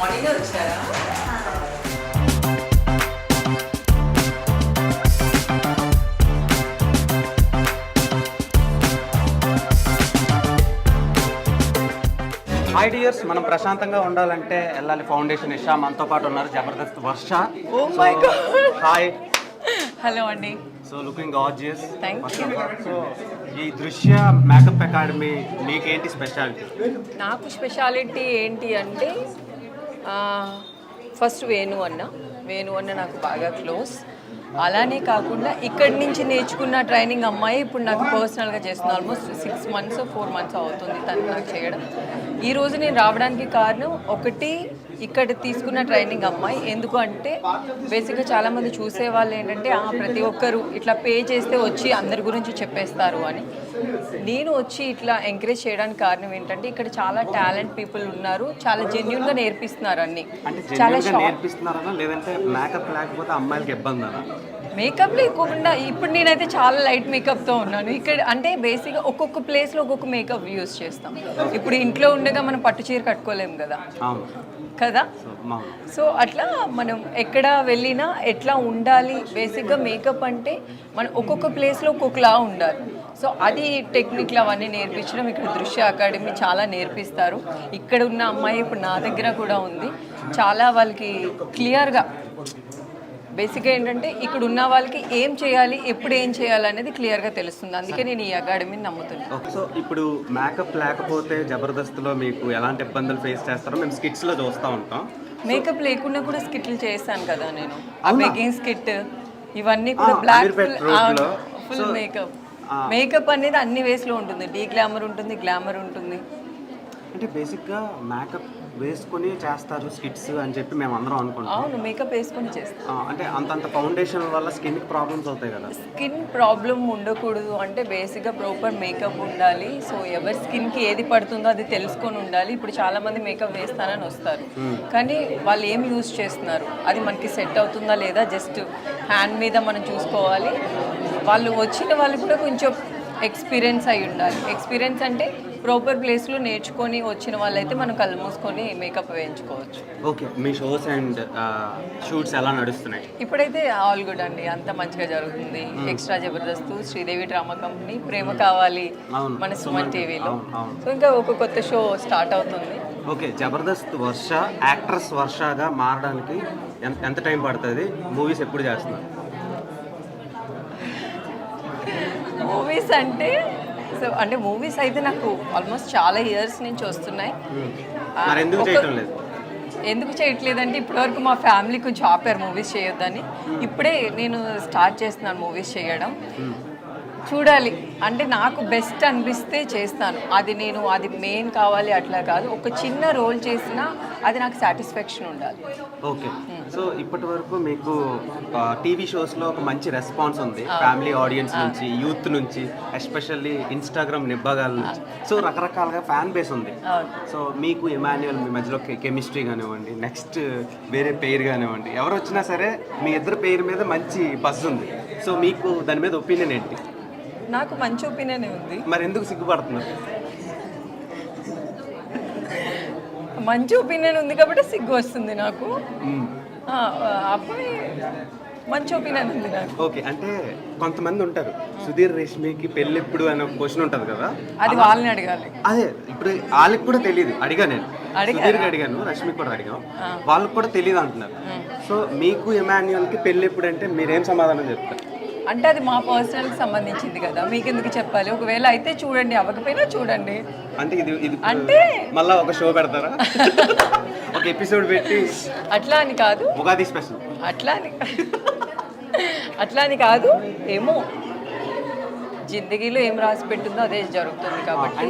Morning వచ్చారా? Hi dears, మనం ప్రశాంతంగా ఉండాలంటే వెళ్ళాలి ఫౌండేషన్ ఇషా. మనతో పాటు ఉన్నారు Jabardasth Varsha. Oh my god. Hi. Hello అండి. So looking gorgeous. Thank you. So ఈ దృశ్య మేకప్ అకాడమీ మీకేంటి స్పెషాలిటీ? నాకు స్పెషాలిటీ ఏంటి అంటే ఫస్ట్ వేణు అన్న నాకు బాగా క్లోజ్. అలానే కాకుండా ఇక్కడి నుంచి నేర్చుకున్న ట్రైనింగ్ అమ్మాయి ఇప్పుడు నాకు పర్సనల్గా చేస్తుంది. ఆల్మోస్ట్ 6 months 4 months అవుతుంది తను నాకు చేయడం. ఈరోజు నేను రావడానికి కారణం ఒకటి, ఇక్కడ తీసుకున్న ట్రైనింగ్ అమ్మాయి. ఎందుకు అంటే బేసిక్గా చాలామంది చూసే వాళ్ళు ఏంటంటే ప్రతి ఒక్కరు ఇట్లా పే చేస్తే వచ్చి అందరి గురించి చెప్పేస్తారు అని. నేను వచ్చి ఇట్లా ఎంకరేజ్ చేయడానికి కారణం ఏంటంటే ఇక్కడ చాలా టాలెంట్ పీపుల్ ఉన్నారు, చాలా జెన్యున్గా నేర్పిస్తున్నారు అన్ని. చాలా నేర్పిస్తున్నారా లేదంటే మేకప్ లేకపోతే అమ్మాయిలకి ఇబ్బంది? మేకప్ లేకుండా ఇప్పుడు నేనైతే చాలా లైట్ మేకప్తో ఉన్నాను ఇక్కడ. అంటే బేసిక్గా ఒక్కొక్క ప్లేస్లో ఒక్కొక్క మేకప్ యూజ్ చేస్తాం. ఇప్పుడు ఇంట్లో ఉండగా మనం పట్టు చీర కట్టుకోలేము కదా. సో అట్లా మనం ఎక్కడ వెళ్ళినా ఎట్లా ఉండాలి, బేసిక్గా మేకప్ అంటే మనం ఒక్కొక్క ప్లేస్లో ఒక్కొక్కలా ఉండాలి. సో అది టెక్నిక్లు అవన్నీ నేర్పించడం ఇక్కడ దృశ్య అకాడమీ చాలా నేర్పిస్తారు. ఇక్కడ ఉన్న అమ్మాయి ఇప్పుడు నా దగ్గర కూడా ఉంది. చాలా వాళ్ళకి క్లియర్గా బేసిక్గా ఏంటంటే ఇక్కడ ఉన్న వాళ్ళకి ఏం చేయాలి, ఎప్పుడు ఏం చేయాలి అనేది క్లియర్గా తెలుస్తుంది. అందుకే నేను ఈ అకాడమీని నమ్ముతున్నాను. సో ఇప్పుడు మేకప్ లేకపోతే జబర్దస్త్లో మీకు ఎలాంటి ఇబ్బందులు ఫేస్ చేస్తారో మేము స్కిట్స్లో చూస్తూ ఉంటాం. మేకప్ లేకుండా కూడా స్కిట్లు చేస్తాను కదా నేను. ఆ బెగ్గింగ్ స్కిట్ ఇవన్నీ కూడా బ్లాక్ ఫుల్ మేకప్. మేకప్ అనేది అన్ని వేస్లో ఉంటుంది. డీ గ్లామర్ ఉంటుంది, గ్లామర్ ఉంటుంది. అంటే బేసిక్గా మేకప్ వేసుకొని చేస్తారు స్కిట్స్ అని చెప్పి మేము అందరం అనుకుంటాం. అవును, మేకప్ వేసుకొని చేస్తాం. అంటే అంతంత ఫౌండేషన్ వల్ల స్కిన్కి ప్రాబ్లమ్స్ అవుతాయి కదా. స్కిన్ ప్రాబ్లం ఉండకూడదు అంటే బేసిక్గా ప్రాపర్ మేకప్ ఉండాలి. సో ఎవరి స్కిన్కి ఏది పడుతుందో అది తెలుసుకొని ఉండాలి. ఇప్పుడు చాలామంది మేకప్ వేస్తానని వస్తారు, కానీ వాళ్ళు ఏం యూజ్ చేస్తున్నారు, అది మనకి సెట్ అవుతుందా లేదా జస్ట్ హ్యాండ్ మీద మనం చూసుకోవాలి. వాళ్ళు వచ్చిన వాళ్ళు కూడా కొంచెం ఎక్స్పీరియన్స్ అయి ఉండాలి. ఎక్స్పీరియన్స్ అంటే ప్రాపర్ ప్లేస్లో నేర్చుకొని వచ్చిన వాళ్ళైతే మనం కళ్ళు మూసుకొని మేకప్ వేయించుకోవచ్చు. ఓకే, మీ షోస్ అండ్ షూట్స్ ఎలా నడుస్తున్నాయి? ఇప్పుడైతే ఆల్ గుడ్ అండి, అంత మంచిగా జరుగుతుంది. Extra Jabardasth, Sridevi drama company, Prema Kavali మన సుమన్ టీవీలో. సో ఇంకా ఒక కొత్త షో స్టార్ట్ అవుతుంది. ఓకే, జబర్దస్త్ వర్ష యాక్ట్రెస్ వర్షగా మారడానికి ఎంత టైం పడుతుంది? మూవీస్ ఎప్పుడు చేస్తున్నారు? మూవీస్ అంటే అంటే మూవీస్ అయితే నాకు ఆల్మోస్ట్ చాలా ఇయర్స్ నుంచి వస్తున్నాయి. ఎందుకు చేయట్లేదంటే ఇప్పటివరకు మా ఫ్యామిలీ కొంచెం ఆపారు మూవీస్ చేయొద్దని. ఇప్పుడే నేను స్టార్ట్ చేస్తున్నాను మూవీస్ చేయడం. చూడాలి, అంటే నాకు బెస్ట్ అనిపిస్తే చేస్తాను. అది మెయిన్ కావాలి అట్లా కాదు, ఒక చిన్న రోల్ చేసినా అది నాకు సాటిస్ఫాక్షన్ ఉండాలి. ఓకే, సో ఇప్పటి వరకు మీకు టీవీ షోస్లో ఒక మంచి రెస్పాన్స్ ఉంది ఫ్యామిలీ ఆడియన్స్ నుంచి, యూత్ నుంచి, ఎస్పెషల్లీ ఇన్స్టాగ్రామ్ నిబ్బాగాల నుంచి. సో రకరకాలుగా ఫ్యాన్ బేస్ ఉంది. సో మీకు ఇమాన్యుయల్ మీ మధ్యలో కెమిస్ట్రీ కానివ్వండి, నెక్స్ట్ వేరే పేరు కానివ్వండి, ఎవరు వచ్చినా సరే మీ ఇద్దరు పేరు మీద మంచి బజ్ ఉంది. సో మీకు దాని మీద ఒపీనియన్ ఏంటి? నాకు మంచి ఒపీనియన్ ఉంది. మరి ఎందుకు సిగ్గుపడుతున్నారు? మంచి ఒపీనియన్ ఉంది కాబట్టి సిగ్గు వస్తుంది నాకు. అబ్బాయి మంచి ఒపీనియన్ ఉంది నాకు. ఓకే, అంటే కొంతమంది ఉంటారు సుధీర్ రేష్మికి పెళ్ళి ఎప్పుడు అనే క్వశ్చన్ ఉంటుంది కదా, అది వాళ్ళని అడగాలి. అదే ఇప్పుడు వాళ్ళకి కూడా తెలియదు. నేను సుధీర్కి అడిగాను, రష్మికి కూడా అడిగాను, వాళ్ళకి కూడా తెలియదు అంటున్నారు. సో మీకు ఇమాన్యుయల్కి పెళ్ళి ఎప్పుడు అంటే మీరేం సమాధానం చెప్తారు? అంటే అది మా పర్సనల్కి సంబంధించింది కదా, మీకు ఎందుకు చెప్పాలి? ఒకవేళ అయితే చూడండి, అవ్వకపోయినా చూడండి. అంటే ఇది అంటే మళ్ళీ ఒక షో పెడతారా? ఒక ఎపిసోడ్ పెట్టి అట్లా అని కాదు, ఉగాది స్పెషల్ అట్లా అని కాదు. ఏమో జిందగీలో ఏం రాసి పెట్టిందో అదే జరుగుతుంది కాబట్టి